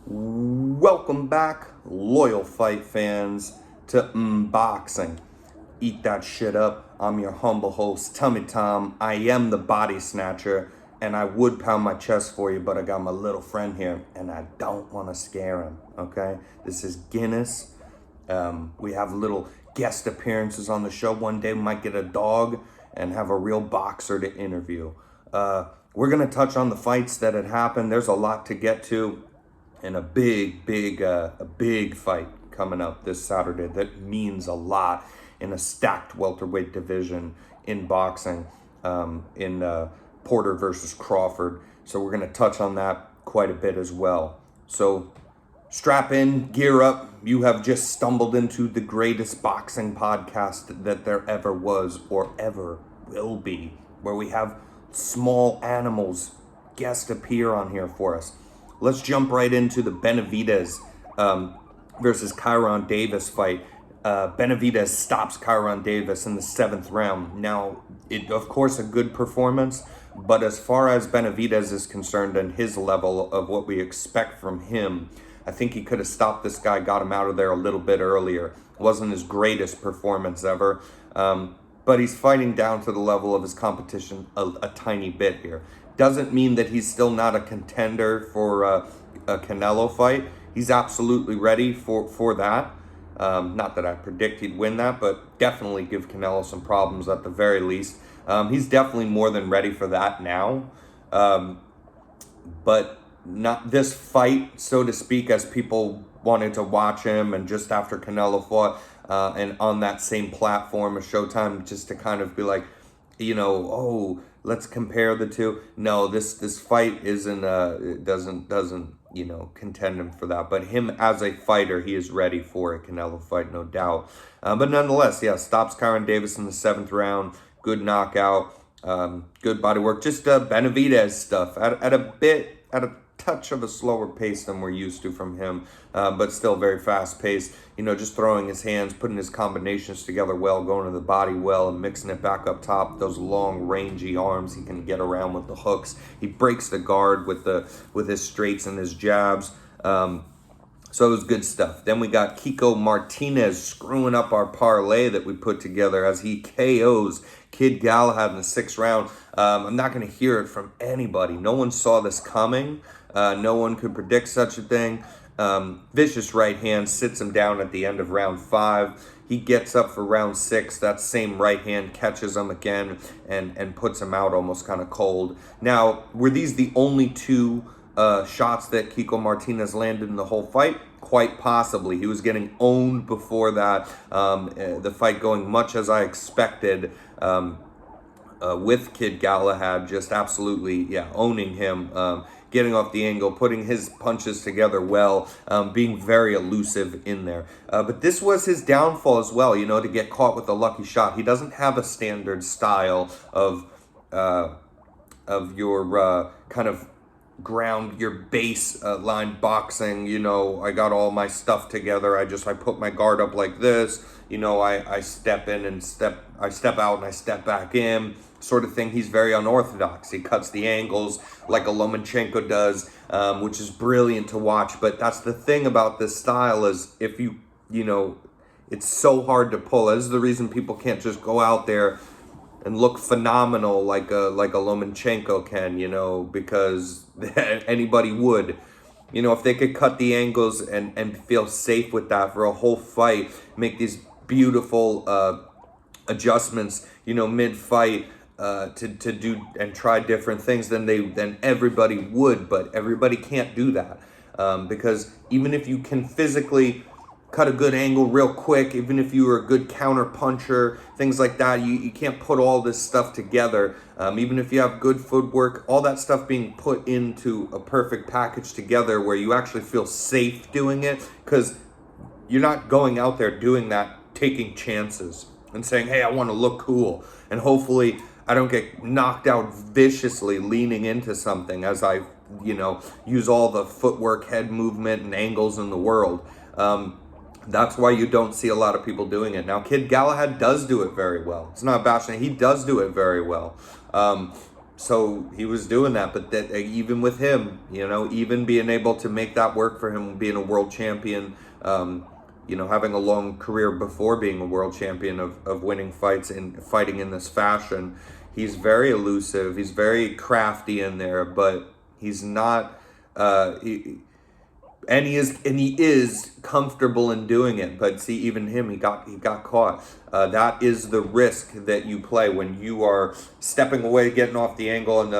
Welcome back, loyal fight fans, to Unboxing. Eat that shit up. I'm your humble host, Tummy Tom. I am the body snatcher, and I would pound my chest for you, but I got my little friend here, and I don't want to scare him, okay? This is Guinness. We have little guest appearances on the show. One day we might get a dog and have a real boxer to interview. We're going to touch on the fights that had happened. There's a lot to get to. And a big fight coming up this Saturday that means a lot in a stacked welterweight division in boxing, in Porter versus Crawford. So we're going to touch on that quite a bit as well. So strap in, gear up. You have just stumbled into the greatest boxing podcast that there ever was or ever will be, where we have small animals guest appear on here for us. Let's jump right into the Benavidez versus Kyron Davis fight. Benavidez stops Kyron Davis in the 7th round. Now, of course, a good performance, but as far as Benavidez is concerned and his level of what we expect from him, I think he could have stopped this guy, got him out of there a little bit earlier. It wasn't his greatest performance ever, but he's fighting down to the level of his competition a tiny bit here. Doesn't mean that he's still not a contender for a Canelo fight. He's absolutely ready for that. Not that I predict he'd win that, but definitely give Canelo some problems at the very least. He's definitely more than ready for that now. But not this fight, so to speak, as people wanted to watch him and just after Canelo fought and on that same platform of Showtime, just to kind of be like, let's compare the two. No, this fight isn't it doesn't contend him for that. But him as a fighter, he is ready for a Canelo fight, no doubt. But nonetheless, yeah, stops Kyron Davis in the 7th round. Good knockout. Good body work. Just Benavidez stuff at a touch of a slower pace than we're used to from him, but still very fast paced. Just throwing his hands, putting his combinations together well, going to the body well, and mixing it back up top. Those long, rangy arms he can get around with the hooks. He breaks the guard with his straights and his jabs. So it was good stuff. Then we got Kiko Martinez screwing up our parlay that we put together as he KOs Kid Galahad in the 6th round. I'm not going to hear it from anybody. No one saw this coming. No one could predict such a thing. Vicious right hand sits him down at the end of round 5. He gets up for round 6. That same right hand catches him again and puts him out almost kind of cold. Now, were these the only two shots that Kiko Martinez landed in the whole fight? Quite possibly. He was getting owned before that. The fight going much as I expected with Kid Galahad, just absolutely, owning him, getting off the angle, putting his punches together well, being very elusive in there. But this was his downfall as well, to get caught with a lucky shot. He doesn't have a standard style of your kind of ground, your base line boxing. I got all my stuff together. I put my guard up like this. I step in and I step out and I step back in, sort of thing. He's very unorthodox. He cuts the angles like a Lomachenko does, which is brilliant to watch. But that's the thing about this style is if it's so hard to pull. This is the reason people can't just go out there and look phenomenal like a Lomachenko can, because anybody would. If they could cut the angles and feel safe with that for a whole fight, make these beautiful adjustments, mid-fight to do and try different things, then everybody would. But everybody can't do that because even if you can physically cut a good angle real quick, even if you were a good counter puncher, things like that, you can't put all this stuff together. Even if you have good footwork, all that stuff being put into a perfect package together where you actually feel safe doing it, because you're not going out there doing that, taking chances and saying, hey, I want to look cool, and hopefully I don't get knocked out viciously leaning into something as I, use all the footwork, head movement, and angles in the world. That's why you don't see a lot of people doing it. Now, Kid Galahad does do it very well. It's not bashing. He does do it very well. So he was doing that, but that even with him, even being able to make that work for him, being a world champion, having a long career before being a world champion of winning fights and fighting in this fashion, he's very elusive. He's very crafty in there, but he's not. And he is comfortable in doing it. But see, even him, he got caught. That is the risk that you play when you are stepping away, getting off the angle, and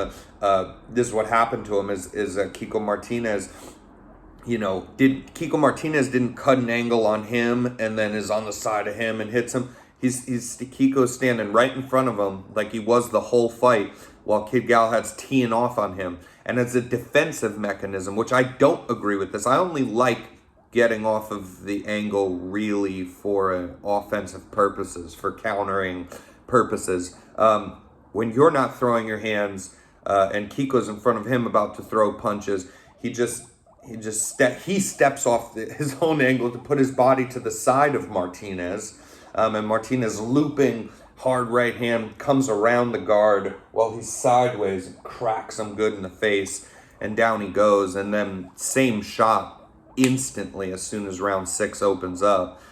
this is what happened to him. Is Kiko Martinez. Kiko Martinez didn't cut an angle on him and then is on the side of him and hits him. Kiko's standing right in front of him like he was the whole fight, while Kid Galahad's teeing off on him. And it's a defensive mechanism, which I don't agree with this. I only like getting off of the angle really for offensive purposes, for countering purposes. When you're not throwing your hands and Kiko's in front of him about to throw punches, he steps off his own angle to put his body to the side of Martinez. And Martinez looping hard right hand comes around the guard while he's sideways and cracks him good in the face, and down he goes. And then same shot instantly as soon as round 6 opens up,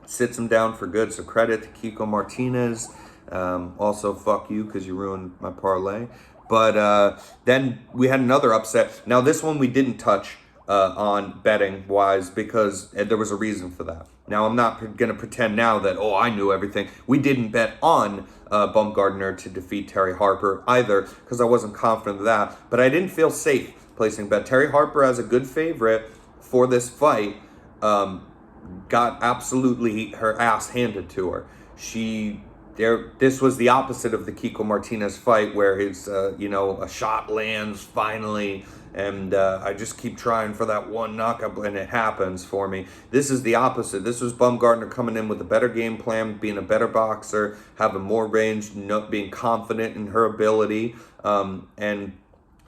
sits him down for good. So credit to Kiko Martinez. Also fuck you because you ruined my parlay. But then we had another upset. Now this one we didn't touch on betting wise because there was a reason for that. Now I'm not going to pretend now that, I knew everything. We didn't bet on Baumgardner to defeat Terry Harper either because I wasn't confident of that. But I didn't feel safe placing bet. Terry Harper as a good favorite for this fight got absolutely her ass handed to her. This was the opposite of the Kiko Martinez fight where his, a shot lands finally, and I just keep trying for that one knockout, and it happens for me. This is the opposite. This was Baumgardner coming in with a better game plan, being a better boxer, having more range, being confident in her ability, and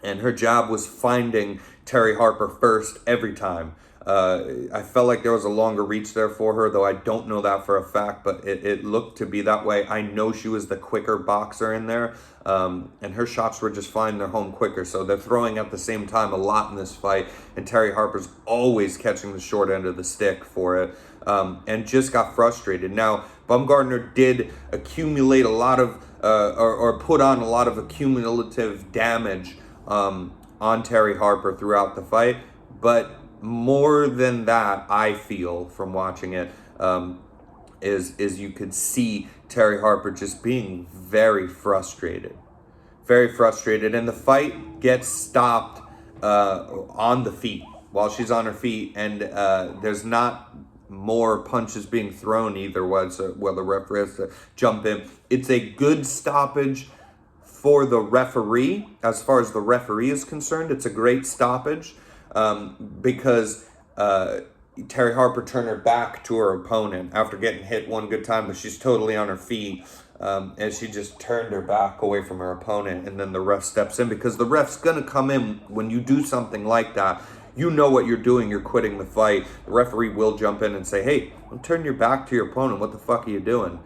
her job was finding Terry Harper first every time. I felt like there was a longer reach there for her, though I don't know that for a fact, but it looked to be that way. I know she was the quicker boxer in there, and her shots were just finding their home quicker. So they're throwing at the same time a lot in this fight, and Terry Harper's always catching the short end of the stick for it, and just got frustrated. Now, Baumgardner did accumulate a lot of, or put on a lot of accumulative damage on Terry Harper throughout the fight, but more than that, I feel from watching it, is you could see Terry Harper just being very frustrated, and the fight gets stopped on the feet while she's on her feet, and there's not more punches being thrown either way. So, the referee has to jump in. It's a good stoppage for the referee. As far as the referee is concerned, it's a great stoppage. Because Terry Harper turned her back to her opponent after getting hit one good time, but she's totally on her feet, and she just turned her back away from her opponent, and then the ref steps in because the ref's going to come in when you do something like that. You know what you're doing. You're quitting the fight. The referee will jump in and say, hey, don't turn your back to your opponent. What the fuck are you doing?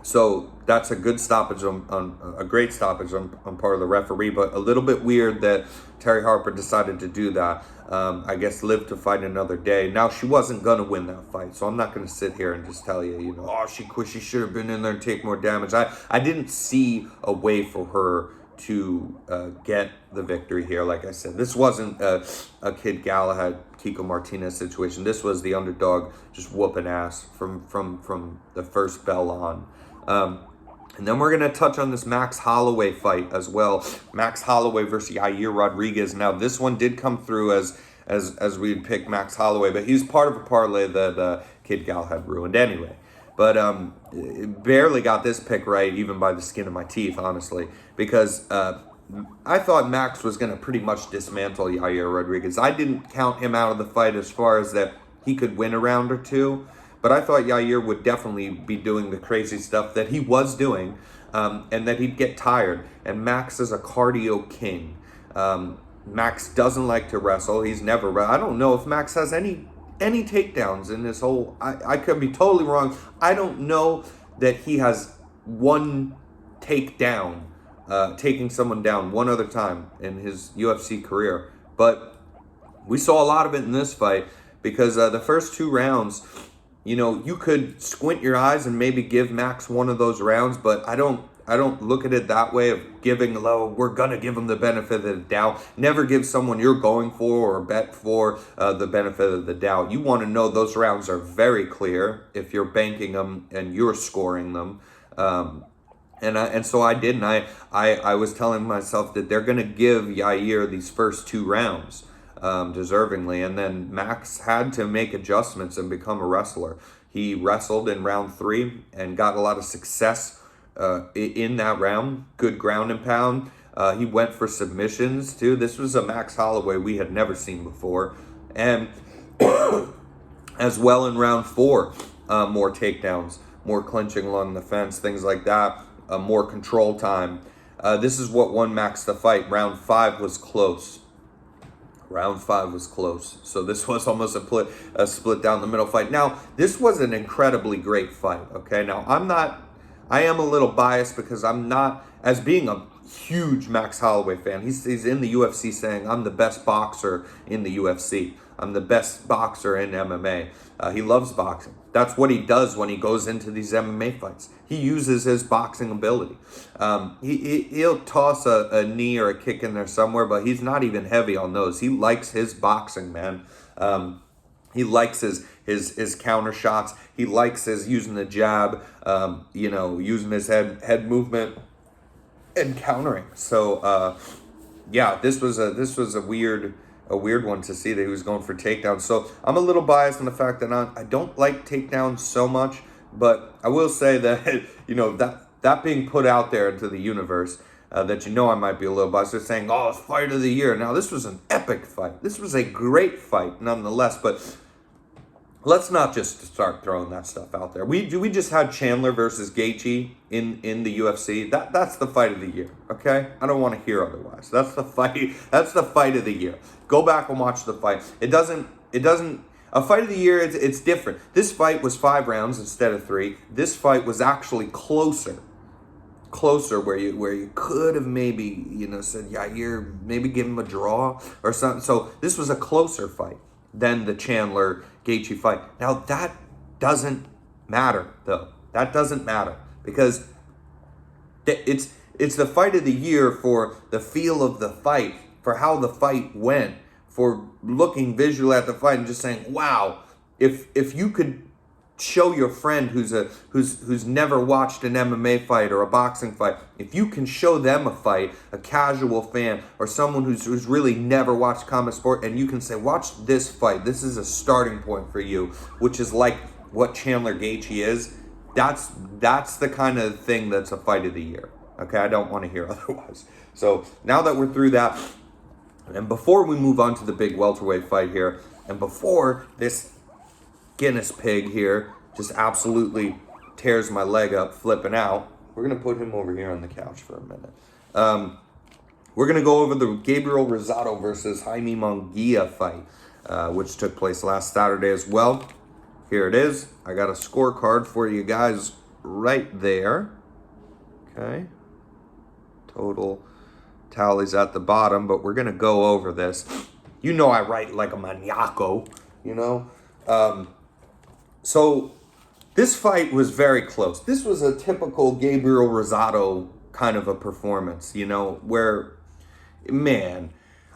So that's a good stoppage, a great stoppage on part of the referee, but a little bit weird that Terry Harper decided to do that. I guess live to fight another day. Now, she wasn't going to win that fight, so I'm not going to sit here and just tell you, she quit, she should have been in there and take more damage. I didn't see a way for her to get the victory here. Like I said, this wasn't a Kid Galahad, Kiko Martinez situation. This was the underdog just whooping ass from the first bell on. And then we're going to touch on this Max Holloway fight as well. Max Holloway versus Yair Rodriguez. Now, this one did come through as we picked Max Holloway, but he's part of a parlay that Kid Galahad ruined anyway. But barely got this pick right, even by the skin of my teeth, honestly, because I thought Max was going to pretty much dismantle Yair Rodriguez. I didn't count him out of the fight as far as that he could win a round or two. But I thought Yair would definitely be doing the crazy stuff that he was doing, and that he'd get tired. And Max is a cardio king. Max doesn't like to wrestle. He's never. I don't know if Max has any takedowns in this whole. I could be totally wrong. I don't know that he has one takedown taking someone down one other time in his UFC career. But we saw a lot of it in this fight because the first 2 rounds, you could squint your eyes and maybe give Max one of those rounds, but I don't look at it that way of giving, we're going to give him the benefit of the doubt. Never give someone you're going for or bet for the benefit of the doubt. You want to know those rounds are very clear if you're banking them and you're scoring them. And so I did, and I was telling myself that they're going to give Yair these first 2 rounds deservingly, and then Max had to make adjustments and become a wrestler. He wrestled in round 3 and got a lot of success in that round. Good ground and pound. He went for submissions too. This was a Max Holloway we had never seen before, and as well in round 4, more takedowns, more clinching along the fence, things like that. More control time. This is what won Max the fight. Round 5 was close. So this was almost a split down the middle fight. Now, this was an incredibly great fight, okay? Now, I am a little biased because I'm not, as being a huge Max Holloway fan, he's in the UFC saying, I'm the best boxer in the UFC. I'm the best boxer in MMA. He loves boxing. That's what he does when he goes into these MMA fights. He uses his boxing ability. He'll toss a knee or a kick in there somewhere, but he's not even heavy on those. He likes his boxing, man. He likes his counter shots. He likes his using the jab, using his head movement and countering. So, this was a weird one to see that he was going for takedowns. So I'm a little biased on the fact that I don't like takedowns so much, but I will say that, that being put out there into the universe, that I might be a little biased. They're saying, oh, it's fight of the year. Now, this was an epic fight. This was a great fight, nonetheless, but let's not just start throwing that stuff out there. We just had Chandler versus Gaethje in the UFC. That's the fight of the year, okay? I don't want to hear otherwise. That's the fight of the year. Go back and watch the fight. A fight of the year, it's different. This fight was 5 rounds instead of 3. This fight was actually closer where you could have maybe, said, Yair, maybe give him a draw or something. So this was a closer fight than the Chandler Gaethje fight. Now that doesn't matter though. That doesn't matter because it's the fight of the year for the feel of the fight, for how the fight went, for looking visually at the fight and just saying, wow, if you could show your friend who's never watched an MMA fight or a boxing fight, if you can show them a fight, a casual fan or someone who's really never watched combat sport, and you can say, watch this fight, this is a starting point for you, which is like what Chandler Gaethje is, that's the kind of thing that's a fight of the year. Okay, I don't want to hear otherwise. So now that we're through that, and before we move on to the big welterweight fight here, and before this Guinness pig here just absolutely tears my leg up flipping out, we're going to put him over here on the couch for a minute. We're going to go over the Gabriel Rosado versus Jaime Munguia fight, which took place last Saturday as well. Here it is. I got a scorecard for you guys right there. Okay. Total tallies at the bottom, but we're going to go over this. I write like a maniaco, So this fight was very close. This was a typical Gabriel Rosado kind of a performance, where, man,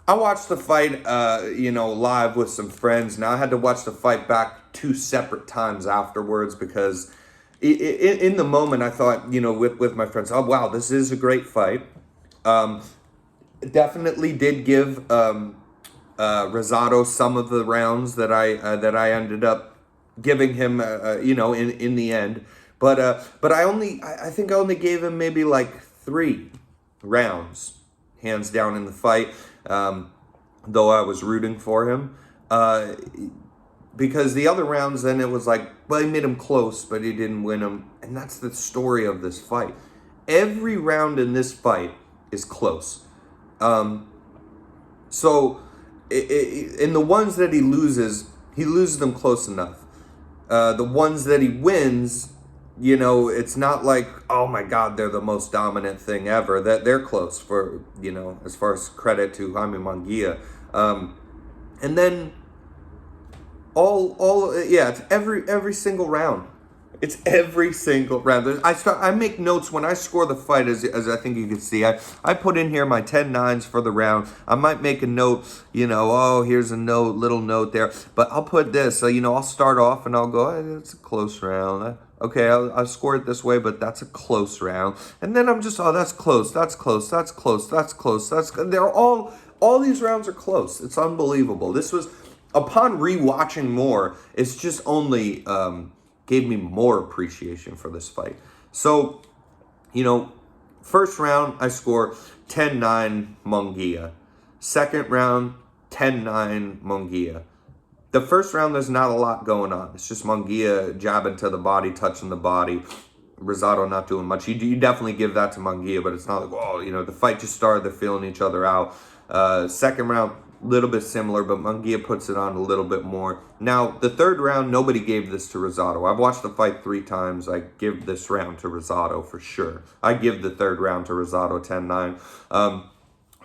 I watched the fight, live with some friends. Now I had to watch the fight back 2 separate times afterwards because in the moment I thought, with my friends, oh, wow, this is a great fight. Definitely did give Rosado some of the rounds that I ended up giving him, in the end, but I think I only gave him maybe like 3 rounds, hands down in the fight, though I was rooting for him, because the other rounds, then it was like, well, he made him close, but he didn't win him, and that's the story of this fight. Every round in this fight is close, so in the ones that he loses them close enough. The ones that he wins, it's not like, oh my God, they're the most dominant thing ever. That they're close for, as far as credit to Jaime Munguia. And then it's every single round. It's every single round. I make notes when I score the fight, as I think you can see. I put in here my 10-9s for the round. I might make a note, here's a little note there. But I'll put this, I'll start off and I'll go, hey, it's a close round. Okay, I'll score it this way, but that's a close round. And then I'm just, that's close, that's close, that's close, that's close. They're all these rounds are close. It's unbelievable. This was, upon rewatching more, it's just only gave me more appreciation for this fight. So, first round, I score 10-9 Munguia. Second round, 10-9 Munguia. The first round, there's not a lot going on. It's just Munguia jabbing to the body, touching the body. Rosado not doing much. You definitely give that to Munguia, but it's not like, the fight just started. They're feeling each other out. Second round, a little bit similar, but Munguia puts it on a little bit more. Now, the third round, nobody gave this to Rosado. I've watched the fight 3 times. I give this round to Rosado for sure. I give the third round to Rosado, 10-9.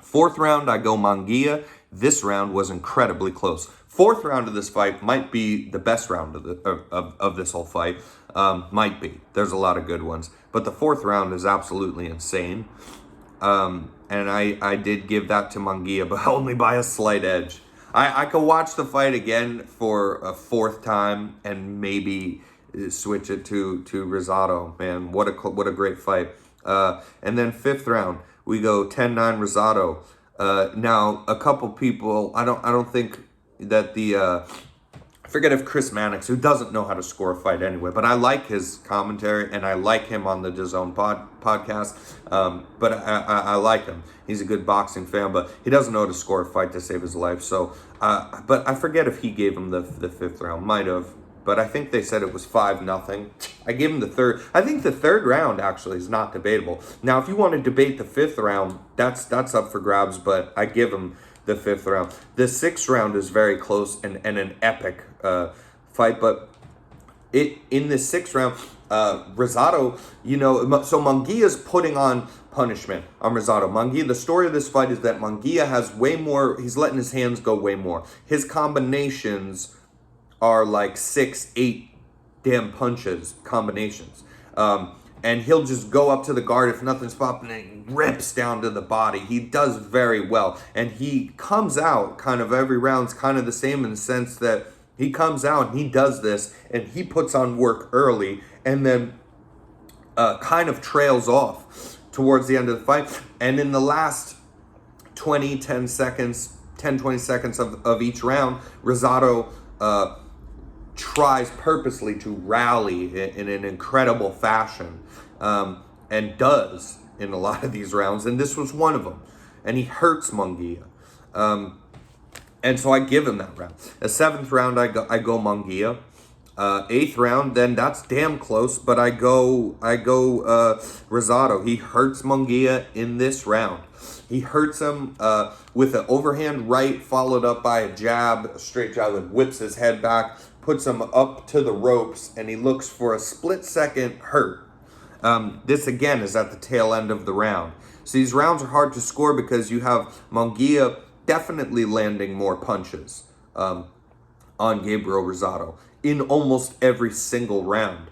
Fourth round, I go Munguia. This round was incredibly close. Fourth round of this fight might be the best round of this whole fight. Might be. There's a lot of good ones. But the fourth round is absolutely insane. And I did give that to Munguia, but only by a slight edge. I could watch the fight again for a fourth time and maybe switch it to Rosado. Man, what a great fight. And then fifth round, we go 10-9 Rosado. Now, a couple people, I don't think that I forget if Chris Mannix, who doesn't know how to score a fight anyway, but I like his commentary and I like him on the DAZN podcast. But I like him. He's a good boxing fan, but he doesn't know how to score a fight to save his life. So, but I forget if he gave him the fifth round. Might have. But I think they said it was 5-0. I gave him the third. I think the third round actually is not debatable. Now, if you want to debate the fifth round, that's up for grabs, but I give him the fifth round. The sixth round is very close and an epic fight, but in the sixth round, Rosado, so Munguia's putting on punishment on Rosado. Munguia, the story of this fight is that Munguia has way more, he's letting his hands go way more. His combinations are like 6-8 damn combinations. And he'll just go up to the guard if nothing's popping and he rips down to the body. He does very well. And he comes out kind of every round's kind of the same in the sense that he comes out and he does this and he puts on work early and then kind of trails off towards the end of the fight. And in the last 10 seconds of each round, Rosado tries purposely to rally in an incredible fashion, and does in a lot of these rounds, and this was one of them, and he hurts Munguia, and so I give him that round. The seventh round, I go Munguia. Eighth round, then that's damn close, but I go Rosado. He hurts Munguia in this round. He hurts him with an overhand right, followed up by a straight jab that whips his head back, puts him up to the ropes, and he looks for a split second hurt. This again is at the tail end of the round. So these rounds are hard to score because you have Munguia definitely landing more punches on Gabriel Rosado in almost every single round.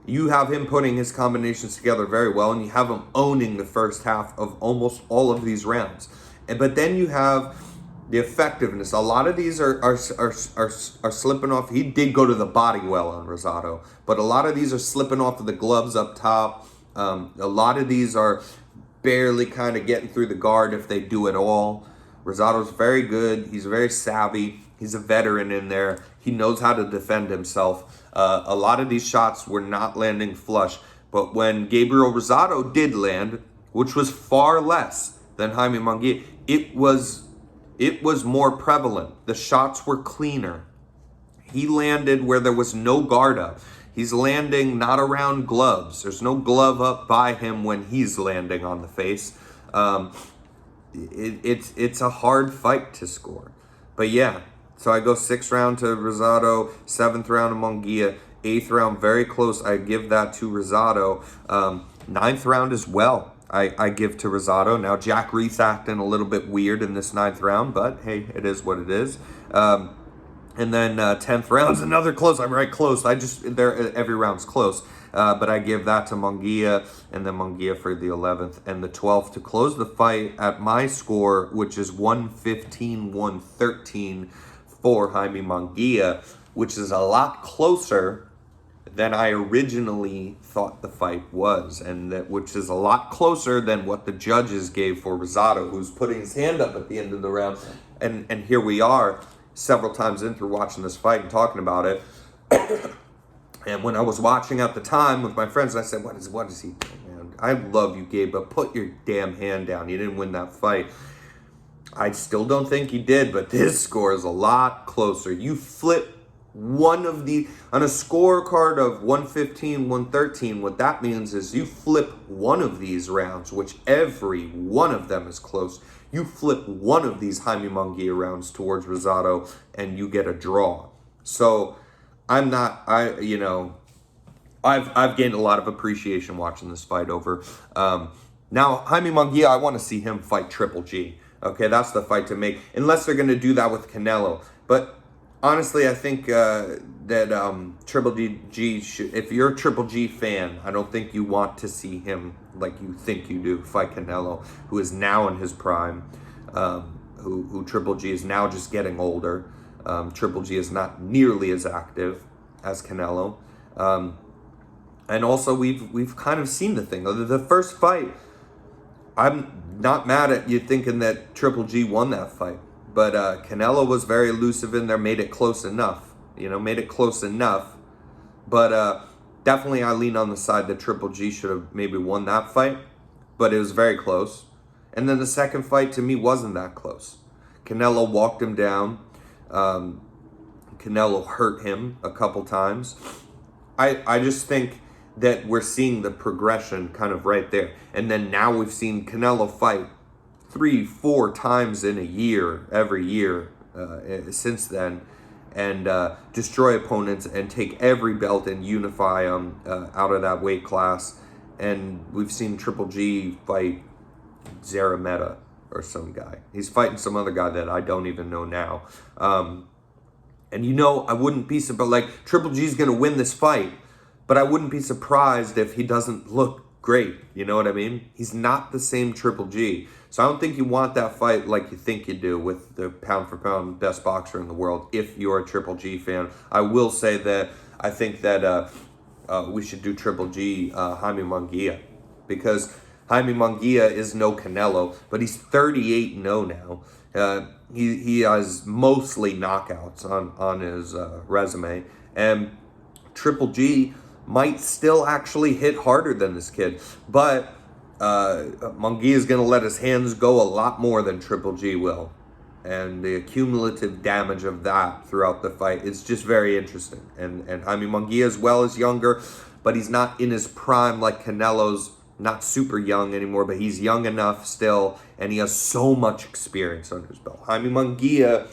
You have him putting his combinations together very well, and you have him owning the first half of almost all of these rounds. But then you have the effectiveness. A lot of these are slipping off. He did go to the body well on Rosado, but a lot of these are slipping off of the gloves up top. A lot of these are barely kind of getting through the guard if they do at all. Rosado's very good. He's very savvy. He's a veteran in there. He knows how to defend himself. A lot of these shots were not landing flush, but when Gabriel Rosado did land, which was far less than Jaime Munguia, it was more prevalent. The shots were cleaner. He landed where there was no guard up. He's landing not around gloves. There's no glove up by him when he's landing on the face. It's a hard fight to score. But yeah, so I go 6th round to Rosado, 7th round to Munguia, 8th round, very close. I give that to Rosado. 9th round as well. I give to Rosado. Now, Jack Reese acting a little bit weird in this 9th round, but hey, it is what it is. And then 10th round's another close. I'm right close. Every round's close. But I give that to Munguia, and then Munguia for the 11th and the 12th to close the fight at my score, which is 115-113 for Jaime Munguia, which is a lot closer than I originally thought the fight was, and which is a lot closer than what the judges gave for Rosado, who's putting his hand up at the end of the round. And here we are, several times in through watching this fight and talking about it. And when I was watching at the time with my friends, I said, what is he doing, man? I love you, Gabe, but put your damn hand down. You didn't win that fight. I still don't think he did, but this score is a lot closer. You flip one of the, on a scorecard of 115-113, what that means is you flip one of these rounds, which every one of them is close. You flip one of these Jaime Munguia rounds towards Rosado, and you get a draw. So I've gained a lot of appreciation watching this fight over. Now, Jaime Munguia, I want to see him fight Triple G. Okay, that's the fight to make, unless they're going to do that with Canelo. But honestly, I think that Triple G should, if you're a Triple G fan, I don't think you want to see him like you think you do fight Canelo, who is now in his prime, who Triple G is now just getting older. Triple G is not nearly as active as Canelo. And also, we've kind of seen the thing. The first fight, I'm not mad at you thinking that Triple G won that fight. But Canelo was very elusive in there, made it close enough. But definitely I lean on the side that Triple G should have maybe won that fight. But it was very close. And then the second fight, to me, wasn't that close. Canelo walked him down. Canelo hurt him a couple times. I just think that we're seeing the progression kind of right there. And then now we've seen Canelo fight 3-4 times in a year, every year since then, and destroy opponents and take every belt and unify them out of that weight class. And we've seen Triple G fight Zarameta or some guy. He's fighting some other guy that I don't even know now. And I wouldn't be surprised, like, Triple G's going to win this fight, but I wouldn't be surprised if he doesn't look great. You know what I mean? He's not the same Triple G. So I don't think you want that fight like you think you do with the pound-for-pound best boxer in the world if you're a Triple G fan. I will say that I think that we should do Triple G Jaime Munguia, because Jaime Munguia is no Canelo, but he's 38-0 now. He has mostly knockouts on his resume, and Triple G might still actually hit harder than this kid, but Munguia is going to let his hands go a lot more than Triple G will, and the cumulative damage of that throughout the fight is just very interesting. And Jaime Munguia as well is younger, but he's not in his prime like Canelo's. Not super young anymore, but he's young enough still, and he has so much experience under his belt. Jaime Munguia,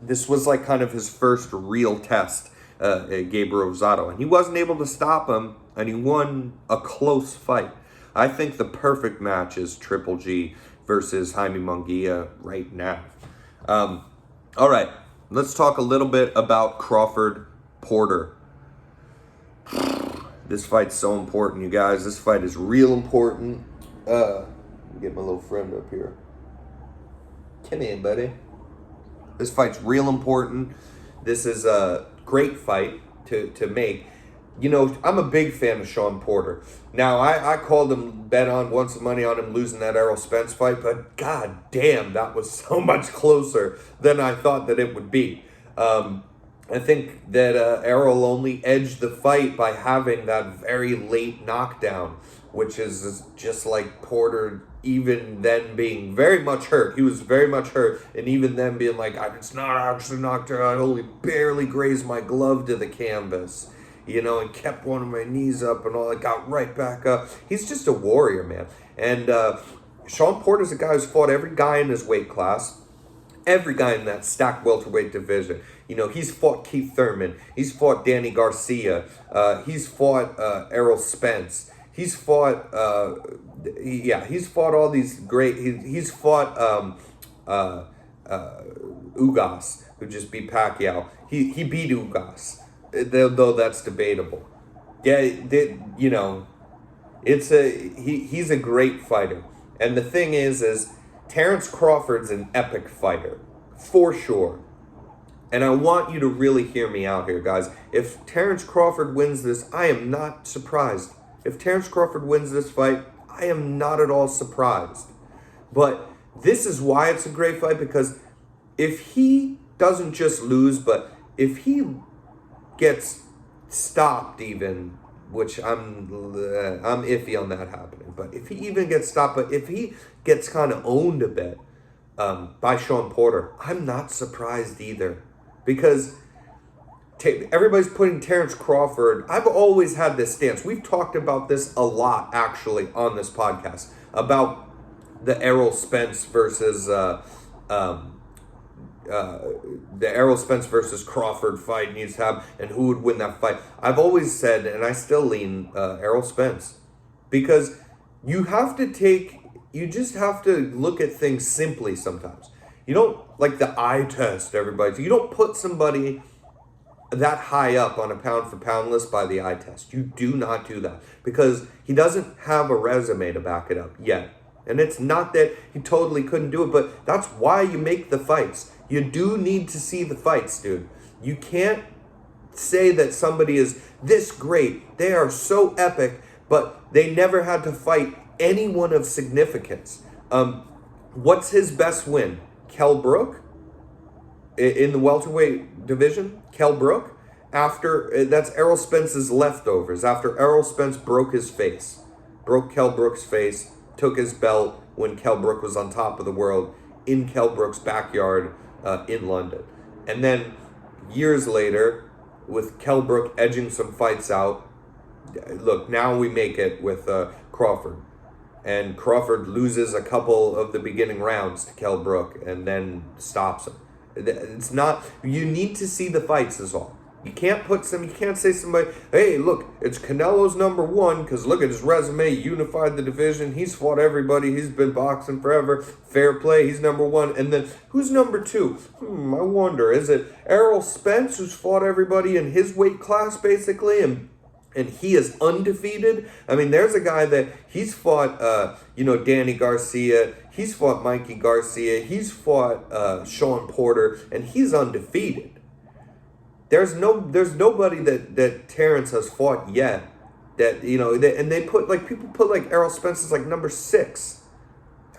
this was like kind of his first real test at Gabriel Rosado, and he wasn't able to stop him, and he won a close fight. I think the perfect match is Triple G versus Jaime Munguia right now. All right, let's talk a little bit about Crawford Porter. This fight's so important, you guys. This fight is real important. Get my little friend up here. Come in, buddy. This fight's real important. This is a great fight to make. I'm a big fan of Sean Porter. Now, I called him, bet on, won some money on him losing that Errol Spence fight, but god damn, that was so much closer than I thought that it would be. I think that Errol only edged the fight by having that very late knockdown, which is just like Porter, even then being very much hurt. He was very much hurt, and even then being like, it's not actually knocked out. I only barely grazed my glove to the canvas, and kept one of my knees up and all. I got right back up. He's just a warrior, man. And Sean Porter's a guy who's fought every guy in his weight class. Every guy in that stacked welterweight division. You know, he's fought Keith Thurman. He's fought Danny Garcia. He's fought Errol Spence. He's fought, he's fought all these great. He's fought Ugas, who just beat Pacquiao. He beat Ugas, though that's debatable. Yeah, you know, he's a great fighter. And the thing is Terrence Crawford's an epic fighter, for sure. And I want you to really hear me out here, guys. If Terrence Crawford wins this, I am not surprised. If Terrence Crawford wins this fight, I am not at all surprised. But this is why it's a great fight, because if he doesn't just lose, but if he gets stopped even, which I'm iffy on that happening, but if he even gets stopped, but if he gets kind of owned a bit by Sean Porter, I'm not surprised either, because everybody's putting Terrence Crawford. I've always had this stance. We've talked about this a lot, actually, on this podcast, about the Errol Spence versus Crawford fight needs to have, and who would win that fight. I've always said, and I still lean Errol Spence, because you just have to look at things simply sometimes. You don't, like the eye test, everybody. You don't put somebody that high up on a pound for pound list by the eye test. You do not do that, because he doesn't have a resume to back it up yet. And it's not that he totally couldn't do it, but that's why you make the fights. You do need to see the fights, dude. You can't say that somebody is this great. They are so epic, but they never had to fight anyone of significance. What's his best win? Kell Brook? In the welterweight division? Kell Brook? That's Errol Spence's leftovers. After Errol Spence broke his face. Broke Kell Brook's face. Took his belt when Kell Brook was on top of the world in Kell Brook's backyard in London. And then years later, with Kell Brook edging some fights out, look, now we make it with Crawford. And Crawford loses a couple of the beginning rounds to Kell Brook and then stops him. It's not, you need to see the fights is all. You can't say somebody, hey, look, it's Canelo's number one, because look at his resume, he unified the division, he's fought everybody, he's been boxing forever, fair play, he's number one. And then, who's number two? I wonder, is it Errol Spence, who's fought everybody in his weight class, basically, and he is undefeated? I mean, there's a guy that he's fought, Danny Garcia, he's fought Mikey Garcia, he's fought Sean Porter, and he's undefeated. There's nobody that Terrence has fought yet that, and they put, like, people put, like, Errol Spence as, like, number 6.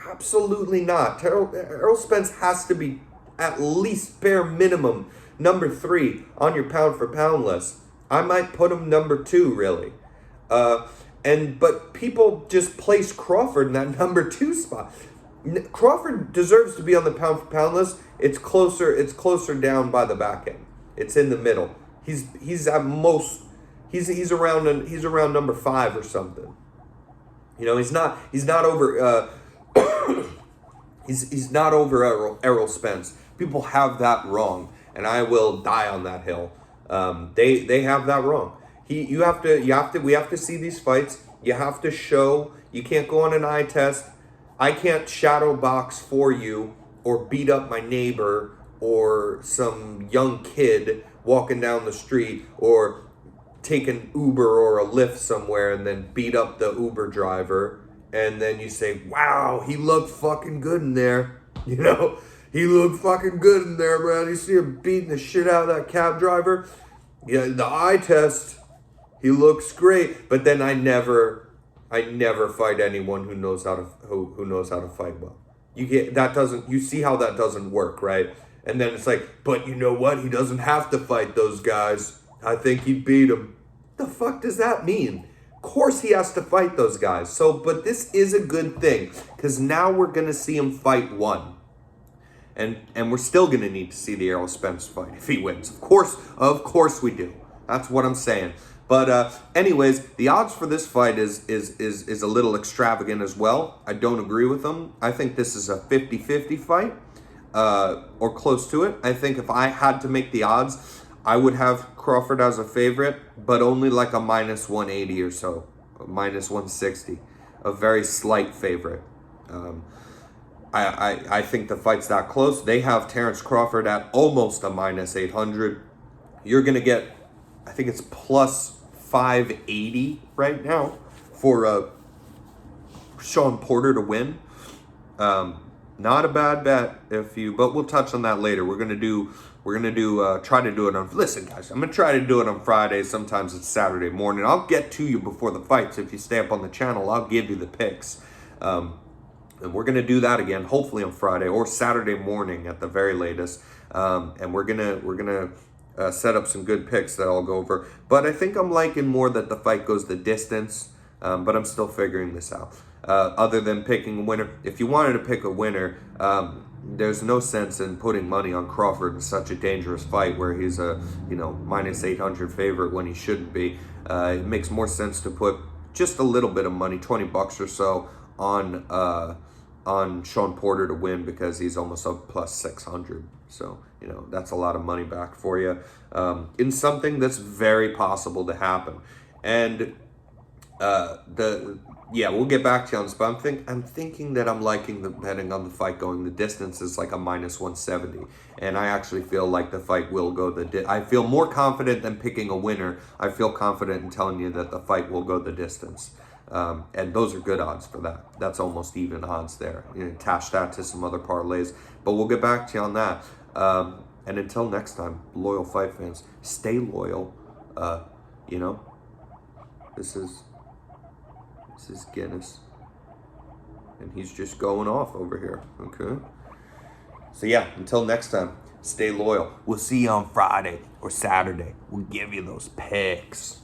Absolutely not. Errol Spence has to be at least bare minimum number 3 on your pound for pound list. I might put him number 2, really. But people just place Crawford in that number 2 spot. Crawford deserves to be on the pound for pound list. It's closer down by the back end. It's in the middle. He's at most he's around number 5 or something. He's not over he's not over Errol Spence. People have that wrong, and I will die on that hill. They have that wrong. We have to see these fights. You have to show. You can't go on an eye test. I can't shadow box for you or beat up my neighbor or some young kid walking down the street, or take an Uber or a Lyft somewhere and then beat up the Uber driver, and then you say, wow, he looked fucking good in there. He looked fucking good in there, man. You see him beating the shit out of that cab driver? Yeah, the eye test, he looks great. But then I never fight anyone who knows how to fight well. You see how that doesn't work, right? And then it's like, but you know what? He doesn't have to fight those guys. I think he'd beat them. The fuck does that mean? Of course he has to fight those guys. But this is a good thing, because now we're going to see him fight one. And we're still going to need to see the Errol Spence fight if he wins. Of course we do. That's what I'm saying. But anyways, the odds for this fight is a little extravagant as well. I don't agree with them. I think this is a 50-50 fight. or close to it. I think if I had to make the odds, I would have Crawford as a favorite, but only like a minus 180 or so, minus 160, a very slight favorite. I think the fight's that close. They have Terrence Crawford at almost a minus 800. You're going to get, I think it's plus 580 right now for Sean Porter to win. Not a bad bet but we'll touch on that later. We're gonna try to do it on. Listen, guys, I'm gonna try to do it on Friday. Sometimes it's Saturday morning. I'll get to you before the fights. If you stay up on the channel, I'll give you the picks. And we're gonna do that again, hopefully on Friday or Saturday morning at the very latest. And we're gonna set up some good picks that I'll go over. But I think I'm liking more that the fight goes the distance. But I'm still figuring this out. Other than picking a winner, if you wanted to pick a winner, there's no sense in putting money on Crawford in such a dangerous fight where he's a minus 800 favorite when he shouldn't be. It makes more sense to put just a little bit of money, $20 or so, on Sean Porter to win because he's almost up plus 600. So that's a lot of money back for you in something that's very possible to happen. And we'll get back to you on this, but I'm thinking that I'm liking the betting on the fight going the distance is like a minus 170, and I actually feel like the fight will go I feel more confident than picking a winner. I feel confident in telling you that the fight will go the distance, and those are good odds for that. That's almost even odds there. Attach that to some other parlays, but we'll get back to you on that. And until next time, loyal fight fans, stay loyal. This is Guinness, and he's just going off over here, okay? So yeah, until next time, stay loyal. We'll see you on Friday or Saturday. We'll give you those picks.